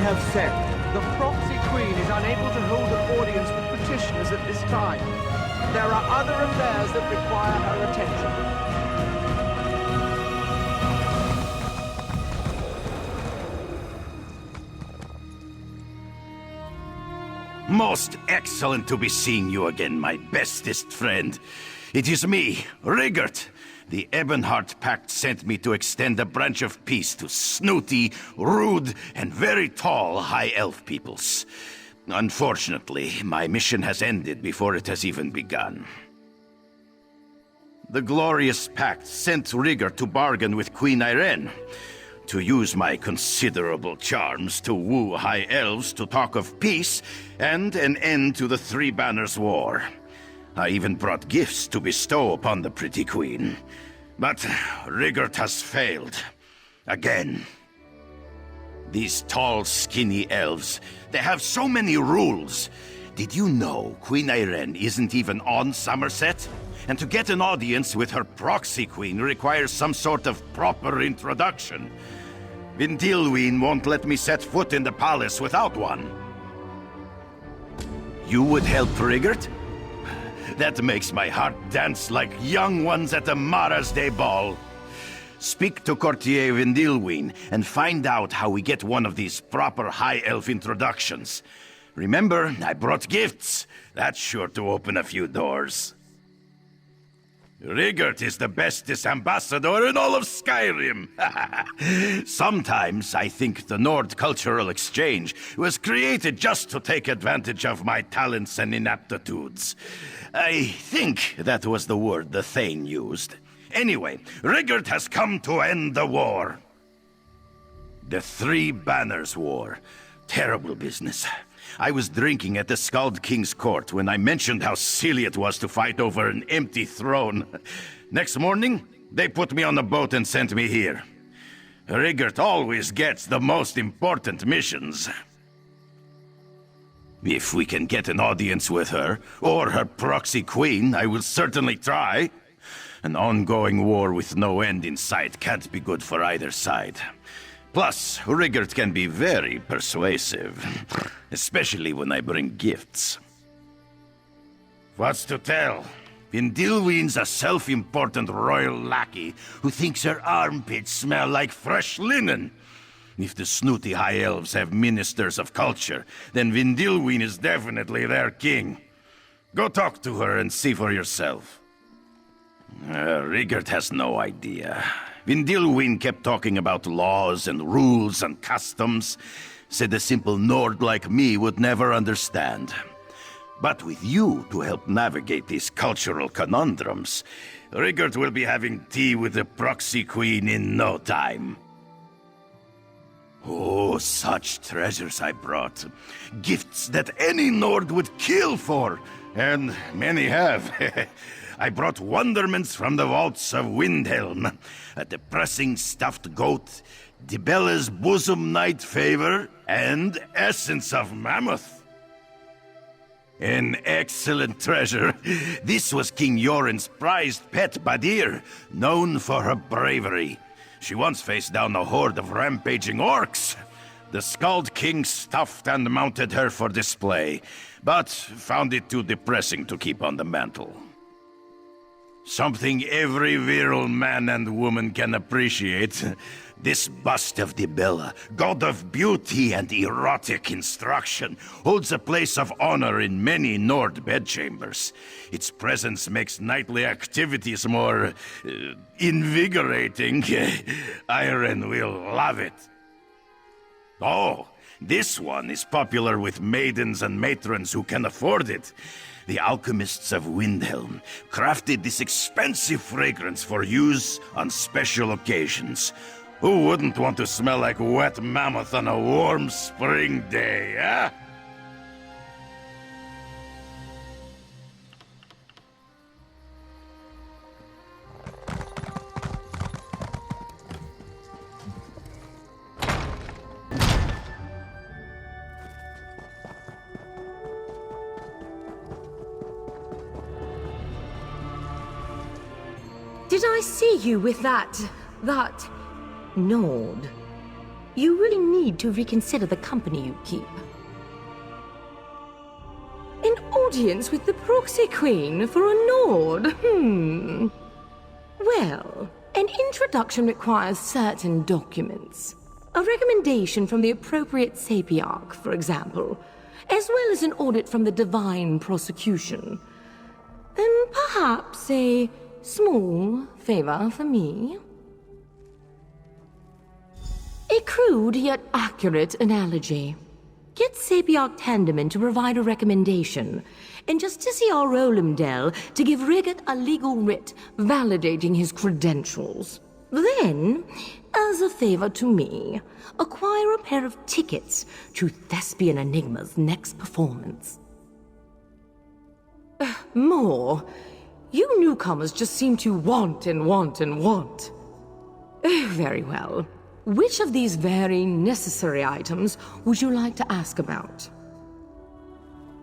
have said, the Proxy Queen is unable to hold an audience with petitioners at this time. There are other affairs that require her attention. Most excellent to be seeing you again, my bestest friend. It is me, Rigurt. The Ebonheart Pact sent me to extend a branch of peace to snooty, rude, and very tall High Elf peoples. Unfortunately, my mission has ended before it has even begun. The glorious Pact sent Rigurt to bargain with Queen Irene, to use my considerable charms to woo High Elves to talk of peace and an end to the Three Banners War. I even brought gifts to bestow upon the pretty queen. But Rigurt has failed. Again. These tall, skinny elves, they have so many rules. Did you know Queen Irene isn't even on Summerset? And to get an audience with her Proxy Queen requires some sort of proper introduction. Vindilween won't let me set foot in the palace without one. You would help Rigurt? That makes my heart dance like young ones at a Mara's Day ball. Speak to Courtier Vindilween and find out how we get one of these proper High Elf introductions. Remember, I brought gifts. That's sure to open a few doors. Rigurt is the bestest ambassador in all of Skyrim. Sometimes I think the Nord Cultural Exchange was created just to take advantage of my talents and inaptitudes. I think that was the word the Thane used. Anyway, Rigurt has come to end the war. The Three Banners War. Terrible business. I was drinking at the Skald King's court when I mentioned how silly it was to fight over an empty throne. Next morning, they put me on a boat and sent me here. Rigurt always gets the most important missions. If we can get an audience with her, or her Proxy Queen, I will certainly try. An ongoing war with no end in sight can't be good for either side. Plus, Rigurt can be very persuasive, especially when I bring gifts. What's to tell? Vindilween's a self-important royal lackey who thinks her armpits smell like fresh linen. If the snooty High Elves have ministers of culture, then Vindilween is definitely their king. Go talk to her and see for yourself. Rigurt has no idea. Vindilween kept talking about laws and rules and customs. Said a simple Nord like me would never understand. But with you to help navigate these cultural conundrums, Rigurt will be having tea with the Proxy Queen in no time. Oh, such treasures I brought. Gifts that any Nord would kill for, and many have. I brought wonderments from the vaults of Windhelm, a depressing stuffed goat, Dibella's bosom knight favor, and essence of mammoth. An excellent treasure. This was King Yoren's prized pet Badir, known for her bravery. She once faced down a horde of rampaging orcs. The Skald King stuffed and mounted her for display, but found it too depressing to keep on the mantle. Something every virile man and woman can appreciate. This bust of Dibella, god of beauty and erotic instruction, holds a place of honor in many Nord bedchambers. Its presence makes nightly activities more invigorating. Irene will love it. Oh, this one is popular with maidens and matrons who can afford it. The alchemists of Windhelm crafted this expensive fragrance for use on special occasions. Who wouldn't want to smell like wet mammoth on a warm spring day, eh? Did I see you with that Nord? you really need to reconsider the company you keep. An audience with the Proxy Queen for a nod? Well, an introduction requires certain documents. A recommendation from the appropriate sapiarch, for example, as well as an audit from the divine prosecution. And perhaps a small favor for me. A crude yet accurate analogy. Get Sapiarch Tandeman to provide a recommendation, and Justiciar Razum-dar to give Rigurt a legal writ validating his credentials. Then, as a favor to me, acquire a pair of tickets to Thespian Enigma's next performance. More. You newcomers just seem to want and want and want. Very well. Which of these very necessary items would you like to ask about?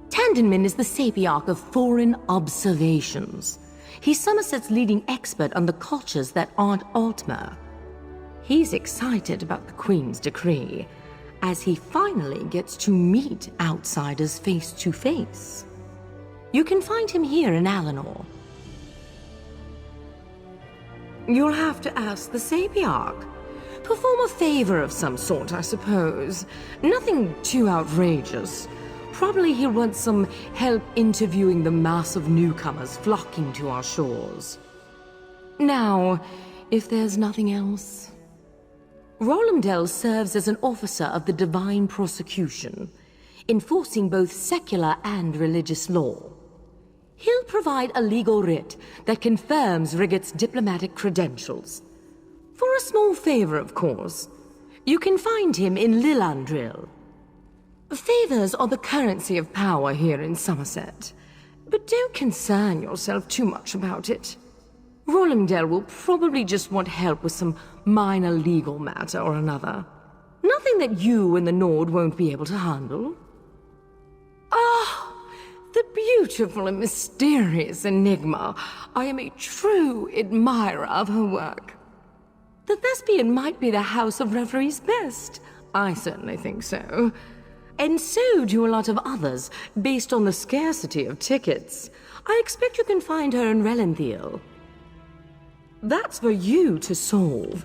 Tandenman is the sapiarch of foreign observations. He's Summerset's leading expert on the cultures that aren't Altmer. He's excited about the Queen's decree, as he finally gets to meet outsiders face to face. You can find him here in Alinor. You'll have to ask the sapiarch. Perform a favor of some sort, I suppose. Nothing too outrageous. Probably he'll want some help interviewing the mass of newcomers flocking to our shores. Now, if there's nothing else... Razum-dar serves as an officer of the divine prosecution, enforcing both secular and religious law. He'll provide a legal writ that confirms Rigurt's diplomatic credentials. For a small favor, of course. You can find him in Lilandril. Favors are the currency of power here in Summerset, but don't concern yourself too much about it. Razum-dar will probably just want help with some minor legal matter or another. Nothing that you and the Nord won't be able to handle. Ah, the beautiful and mysterious Enigma. I am a true admirer of her work. The Thespian might be the House of Revelry's best. I certainly think so. And so do a lot of others, based on the scarcity of tickets. I expect you can find her in Relanthiel. That's for you to solve.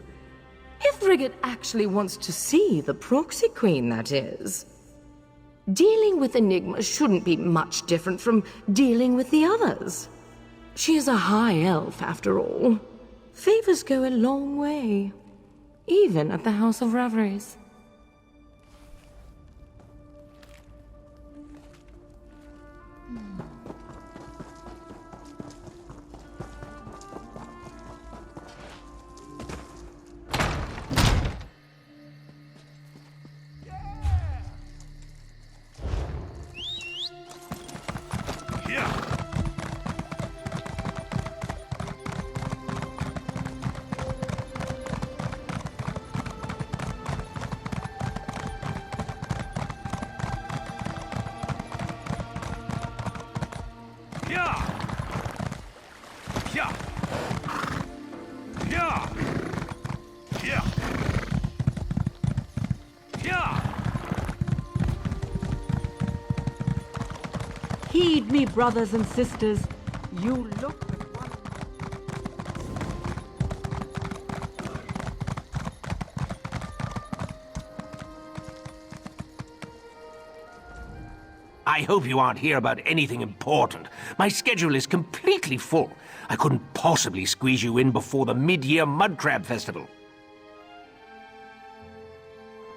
If Rigurt actually wants to see the Proxy Queen, that is. Dealing with Enigma shouldn't be much different from dealing with the others. She is a high elf, after all. Favors go a long way, even at the House of Revelries. Heed me, brothers and sisters. You look... I hope you aren't here about anything important. My schedule is completely full. I couldn't possibly squeeze you in before the mid-year Mud Crab Festival.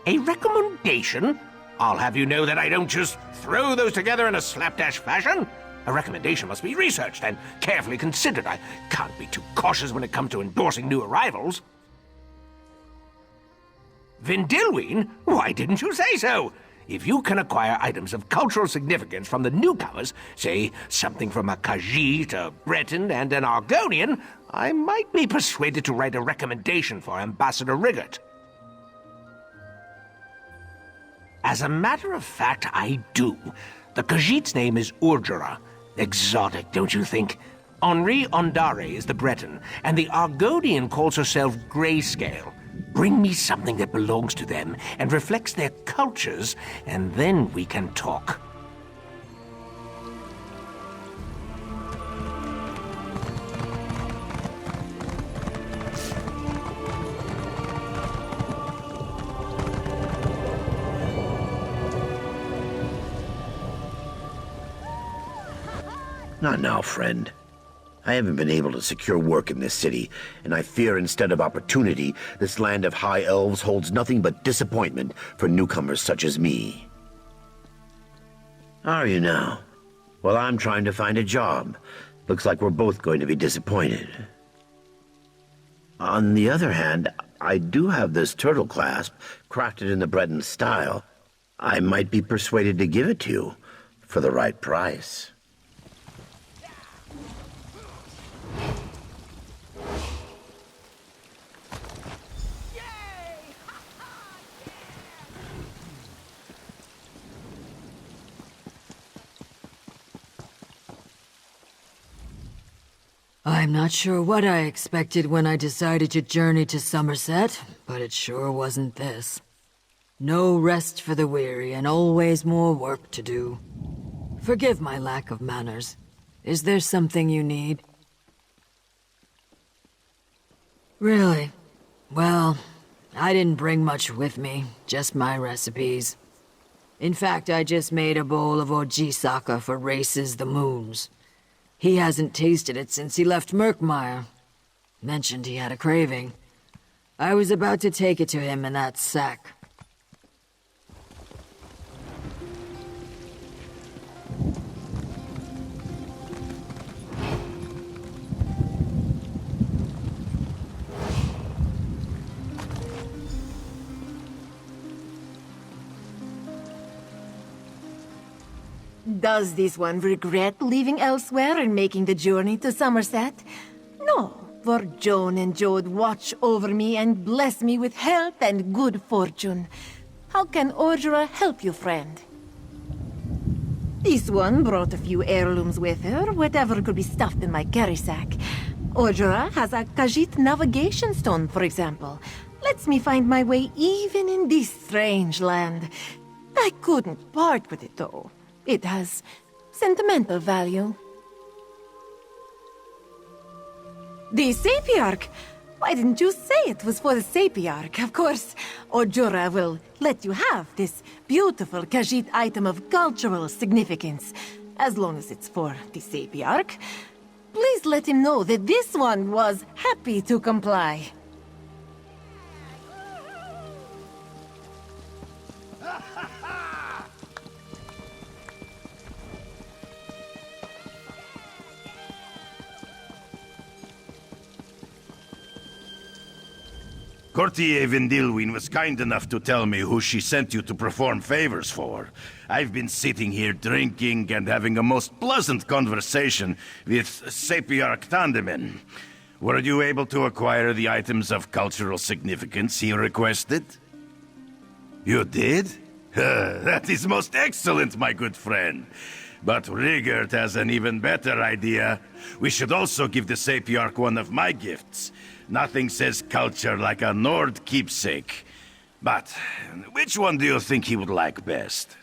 A recommendation? I'll have you know that I don't just throw those together in a slapdash fashion. A recommendation must be researched and carefully considered. I can't be too cautious when it comes to endorsing new arrivals. Vindilween? Why didn't you say so? If you can acquire items of cultural significance from the newcomers, say something from a Khajiit, a Breton, and an Argonian, I might be persuaded to write a recommendation for Ambassador Rigurt. As a matter of fact, I do. The Khajiit's name is Urjara. Exotic, don't you think? Henri Ondare is the Breton, and the Argonian calls herself Grayscale. Bring me something that belongs to them and reflects their cultures, and then we can talk. Not now, friend. I haven't been able to secure work in this city, and I fear instead of opportunity, this land of high elves holds nothing but disappointment for newcomers such as me. Are you now? Well, I'm trying to find a job. Looks like we're both going to be disappointed. On the other hand, I do have this turtle clasp, crafted in the Breton style. I might be persuaded to give it to you, for the right price. I'm not sure what I expected when I decided to journey to Summerset, but it sure wasn't this. No rest for the weary and always more work to do. Forgive my lack of manners. Is there something you need? Really? Well, I didn't bring much with me, just my recipes. In fact, I just made a bowl of ojisaka for Races the Moons. He hasn't tasted it since he left Murkmire. Mentioned he had a craving. I was about to take it to him in that sack. Does this one regret leaving elsewhere and making the journey to Summerset? No, for Joan and Jode watch over me and bless me with health and good fortune. How can Ordra help you, friend? This one brought a few heirlooms with her, whatever could be stuffed in my carry sack. Ordra has a Khajiit navigation stone, for example. Lets me find my way even in this strange land. I couldn't part with it, though. It has sentimental value. The Sapiarch! Why didn't you say it was for the Sapiarch? Of course, Ojura will let you have this beautiful Khajiit item of cultural significance, as long as it's for the Sapiarch. Please let him know that this one was happy to comply. Courtier Vindilwyn was kind enough to tell me who she sent you to perform favors for. I've been sitting here drinking and having a most pleasant conversation with Sapiarch Tandemin. Were you able to acquire the items of cultural significance he requested? You did? That is most excellent, my good friend. But Rigurt has an even better idea. We should also give the Sapiarch one of my gifts. Nothing says culture like a Nord keepsake. But which one do you think he would like best?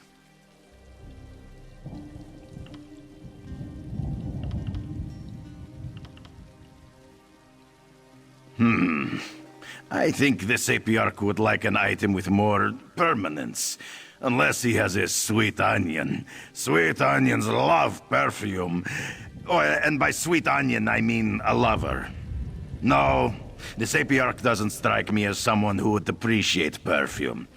I think the Sapiarch would like an item with more permanence. Unless he has a sweet onion. Sweet onions love perfume. Oh, and by sweet onion, I mean a lover. No, the Sapiarch doesn't strike me as someone who would appreciate perfume.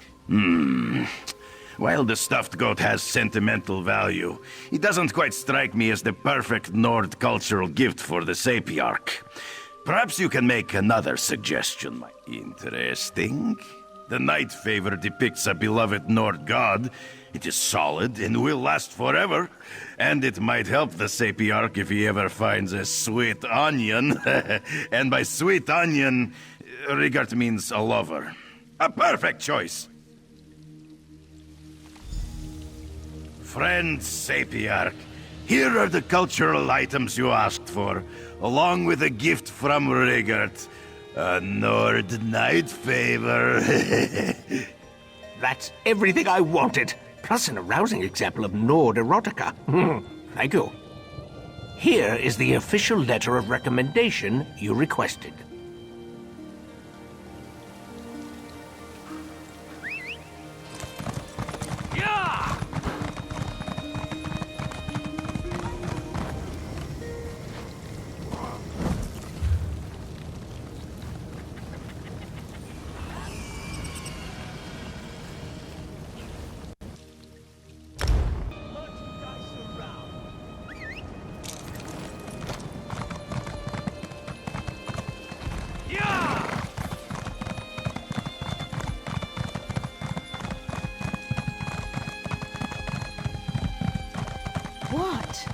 While the stuffed goat has sentimental value, it doesn't quite strike me as the perfect Nord cultural gift for the Sapiarch. Perhaps you can make another suggestion. Interesting. The Night Favor depicts a beloved Nord god. It is solid and will last forever. And it might help the Sapiarch if he ever finds a sweet onion. And by sweet onion, Rigurt means a lover. A perfect choice. Friend Sapiarch, here are the cultural items you asked for, along with a gift from Rigurt. A Nord Night favor. That's everything I wanted, plus an arousing example of Nord erotica. Thank you. Here is the official letter of recommendation you requested. What?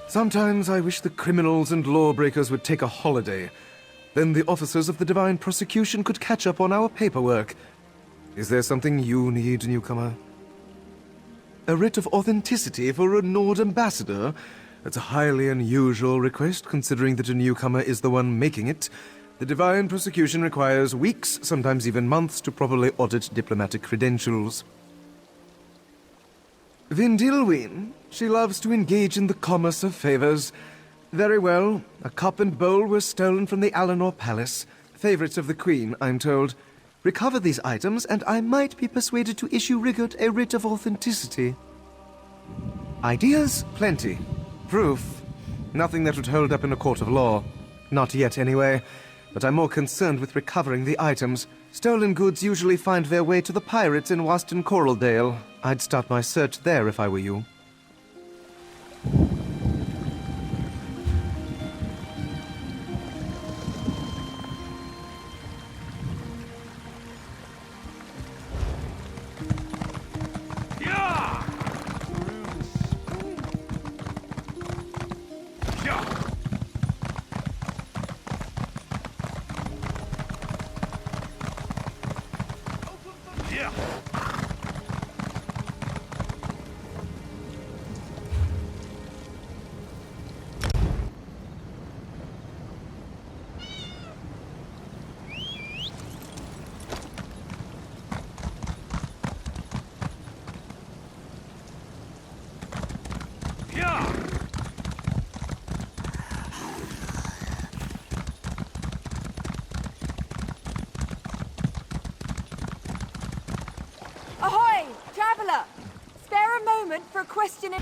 Sometimes I wish the criminals and lawbreakers would take a holiday. Then the officers of the Divine Prosecution could catch up on our paperwork. Is there something you need, newcomer? A writ of authenticity for a Nord ambassador? That's a highly unusual request, considering that a newcomer is the one making it. The Divine Prosecution requires weeks, sometimes even months, to properly audit diplomatic credentials. Vindilwyn, she loves to engage in the commerce of favors. Very well, a cup and bowl were stolen from the Alinor Palace. Favorites of the Queen, I'm told. Recover these items, and I might be persuaded to issue Rigurt a writ of authenticity. Ideas? Plenty. Proof? Nothing that would hold up in a court of law. Not yet, anyway. But I'm more concerned with recovering the items. Stolen goods usually find their way to the pirates in Waston Coraldale. I'd start my search there if I were you. Ahoy, traveler! Spare a moment for a question.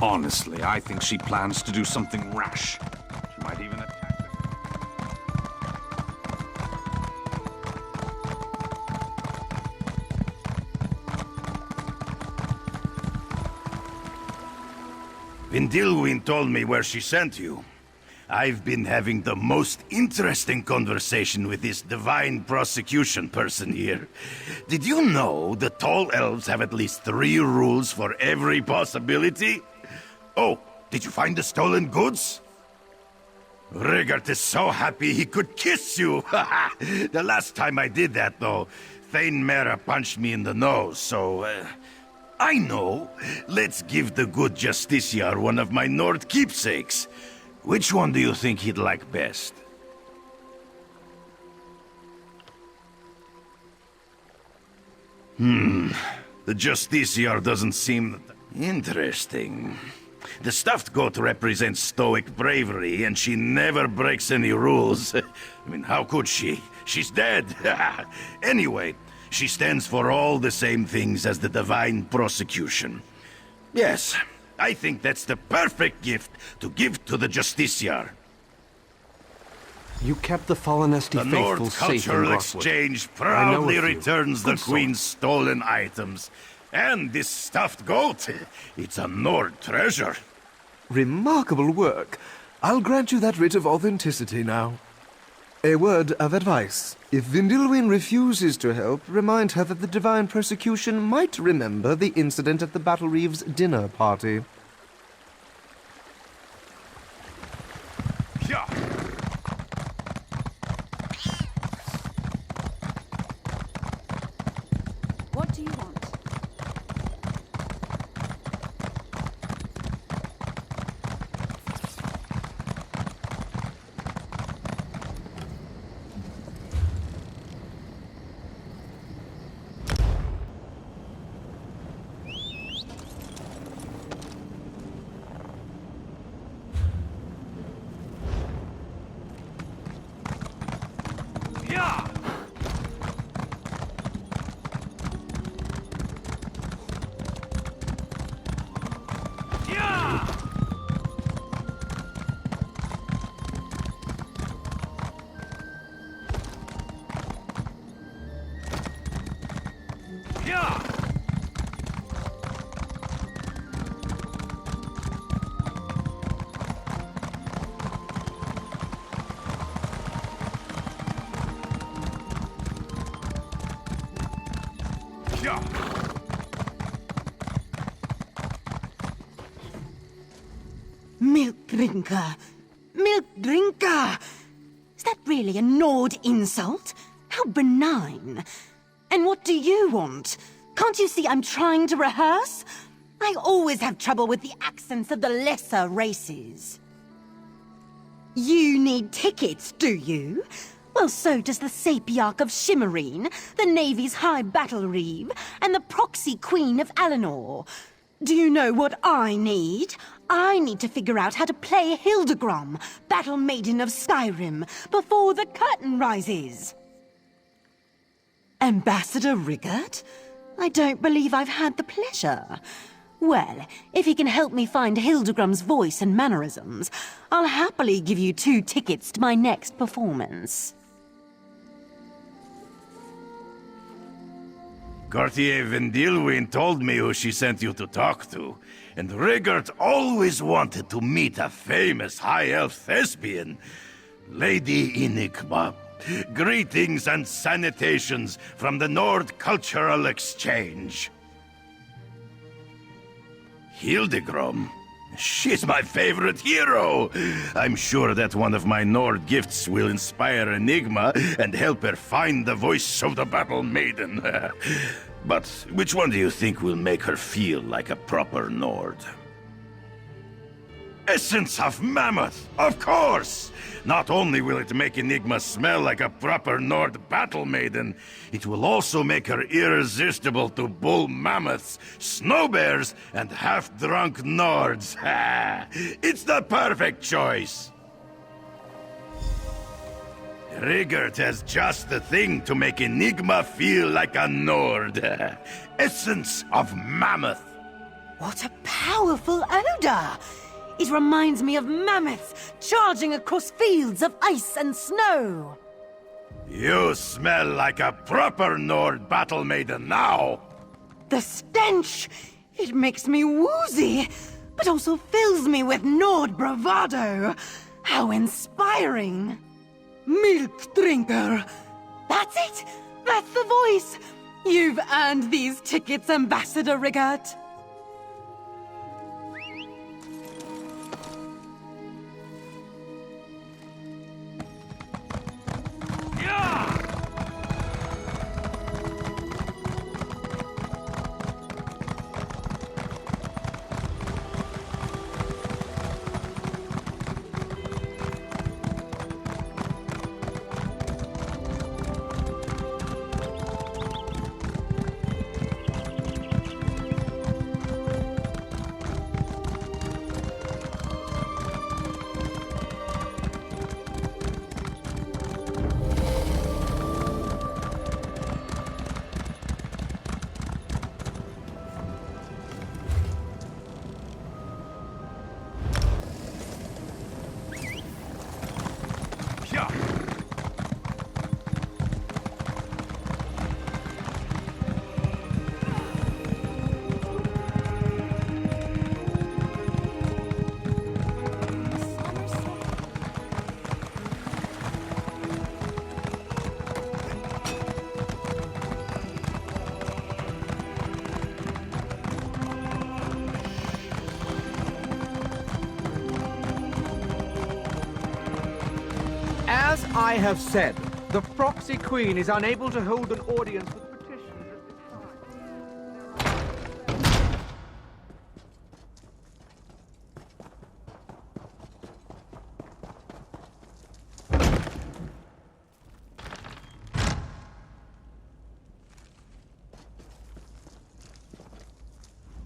Honestly, I think she plans to do something rash. She might even attack us. Vindilwin told me where she sent you. I've been having the most interesting conversation with this divine prosecution person here. Did you know the tall elves have at least 3 rules for every possibility? Oh, did you find the stolen goods? Rigurt is so happy he could kiss you! The last time I did that, though, Thane Mera punched me in the nose, so... I know. Let's give the good Justiciar one of my Nord keepsakes. Which one do you think he'd like best? The Justiciar doesn't seem... interesting. The stuffed goat represents stoic bravery, and she never breaks any rules. I mean, how could she? She's dead. Anyway, she stands for all the same things as the divine prosecution. Yes, I think that's the perfect gift to give to the Justiciar. You kept the Fallen Esty The faithful Nord safe in Cultural Rockwood. Exchange I know proudly a few. returns the Good sort. Queen's stolen items. And this stuffed goat, it's a Nord treasure. Remarkable work. I'll grant you that writ of authenticity now. A word of advice. If Vindilwin refuses to help, remind her that the divine persecution might remember the incident at the Battle Reeve's dinner party. Yeah. What do you want? Yeah. Yeah. Yeah. Yeah. Milk drinker! Milk drinker! Is that really a Nord insult? How benign. And what do you want? Can't you see I'm trying to rehearse? I always have trouble with the accents of the lesser races. You need tickets, do you? Well, so does the Sapiarch of Shimmerine, the Navy's High Battle Reeve, and the Proxy Queen of Alinor. Do you know what I need? I need to figure out how to play Hildegrom, Battle Maiden of Skyrim, before the curtain rises. Ambassador Rigurt? I don't believe I've had the pleasure. Well, if he can help me find Hildegrom's voice and mannerisms, I'll happily give you 2 tickets to my next performance. Gauthier Vindilwin told me who she sent you to talk to, and Rigurt always wanted to meet a famous high elf thespian, Lady Enigma. Greetings and salutations from the Nord Cultural Exchange. Hildegrom? She's my favorite hero! I'm sure that one of my Nord gifts will inspire Enigma and help her find the voice of the Battle Maiden. But which one do you think will make her feel like a proper Nord? Essence of Mammoth, of course! Not only will it make Enigma smell like a proper Nord battle maiden, it will also make her irresistible to bull mammoths, snow bears, and half-drunk Nords. It's the perfect choice! Rigurt has just the thing to make Enigma feel like a Nord. Essence of Mammoth. What a powerful odor! It reminds me of mammoths charging across fields of ice and snow. You smell like a proper Nord battle maiden now! The stench! It makes me woozy, but also fills me with Nord bravado. How inspiring! Milk drinker! That's it! That's the voice! You've earned these tickets, Ambassador Rigurt. As I have said, the Proxy Queen is unable to hold an audience with petitioners at this time.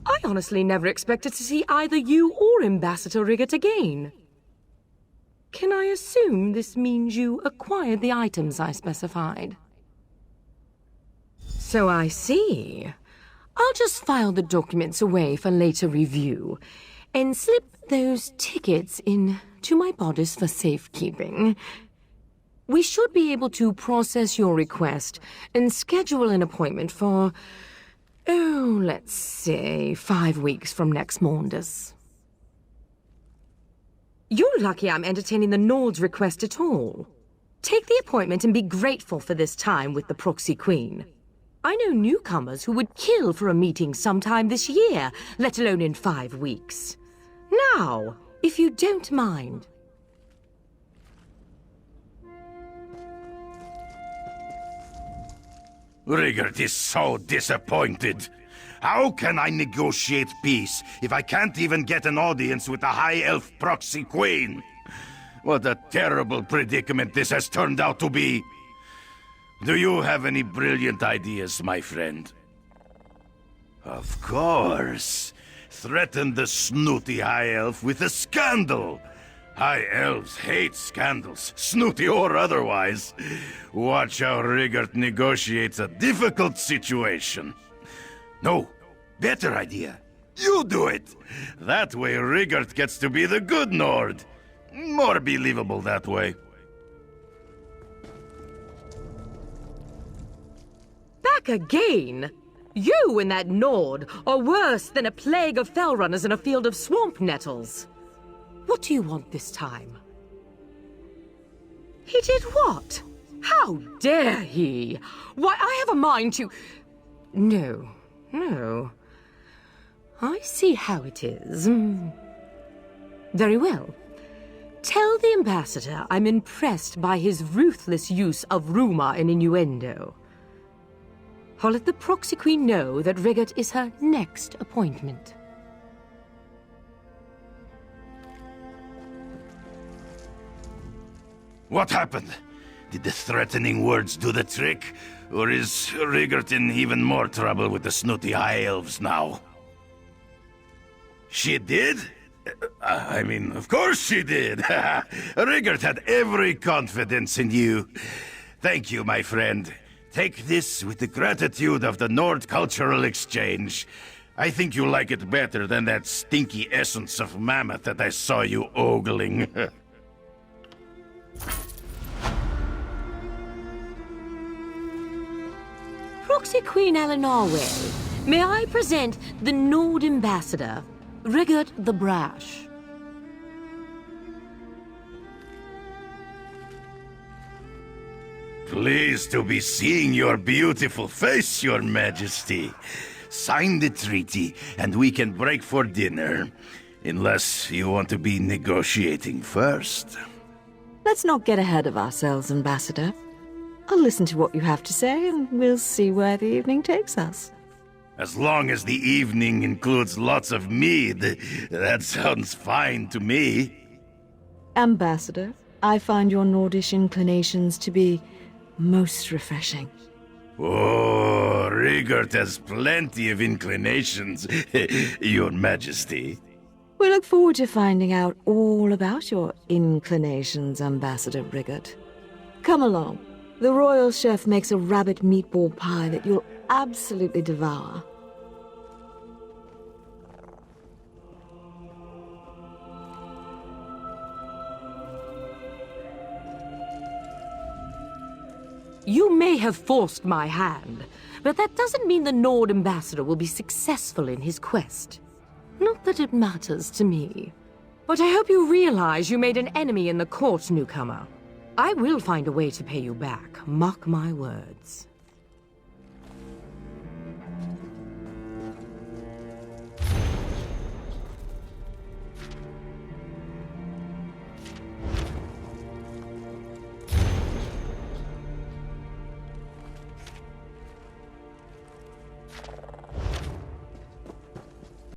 I honestly never expected to see either you or Ambassador Rigurt again. Can I assume this means you acquired the items I specified? So I see. I'll just file the documents away for later review, and slip those tickets into my bodice for safekeeping. We should be able to process your request and schedule an appointment for, let's say, 5 weeks from next Mondays. You're lucky I'm entertaining the Nord's request at all. Take the appointment and be grateful for this time with the Proxy Queen. I know newcomers who would kill for a meeting sometime this year, let alone in 5 weeks. Now, if you don't mind. Rigurt is so disappointed. How can I negotiate peace if I can't even get an audience with the High Elf Proxy Queen? What a terrible predicament this has turned out to be. Do you have any brilliant ideas, my friend? Of course. Threaten the snooty High Elf with a scandal. High Elves hate scandals, snooty or otherwise. Watch how Rigurt negotiates a difficult situation. No, better idea. You do it! That way Rigurt gets to be the good Nord. More believable that way. Back again? You and that Nord are worse than a plague of fell runners in a field of swamp nettles. What do you want this time? He did what? How dare he? Why, I have a mind to... No. I see how it is. Very well. Tell the ambassador I'm impressed by his ruthless use of rumor and innuendo. I'll let the Proxy Queen know that Rigurt is her next appointment. What happened? Did the threatening words do the trick? Or is Rigurt in even more trouble with the snooty High Elves now? She did? I mean, of course she did. Rigurt had every confidence in you. Thank you, my friend. Take this with the gratitude of the Nord Cultural Exchange. I think you like it better than that stinky essence of mammoth that I saw you ogling. Proxy Queen Eleanorway, may I present the Nord Ambassador, Rigurt the Brash. Pleased to be seeing your beautiful face, Your Majesty. Sign the treaty, and we can break for dinner. Unless you want to be negotiating first. Let's not get ahead of ourselves, Ambassador. I'll listen to what you have to say, and we'll see where the evening takes us. As long as the evening includes lots of mead, that sounds fine to me. Ambassador, I find your Nordish inclinations to be most refreshing. Oh, Rigurt has plenty of inclinations, Your Majesty. We look forward to finding out all about your inclinations, Ambassador Rigurt. Come along. The royal chef makes a rabbit meatball pie that you'll absolutely devour. You may have forced my hand, but that doesn't mean the Nord Ambassador will be successful in his quest. Not that it matters to me. But I hope you realize you made an enemy in the court, newcomer. I will find a way to pay you back, mark my words.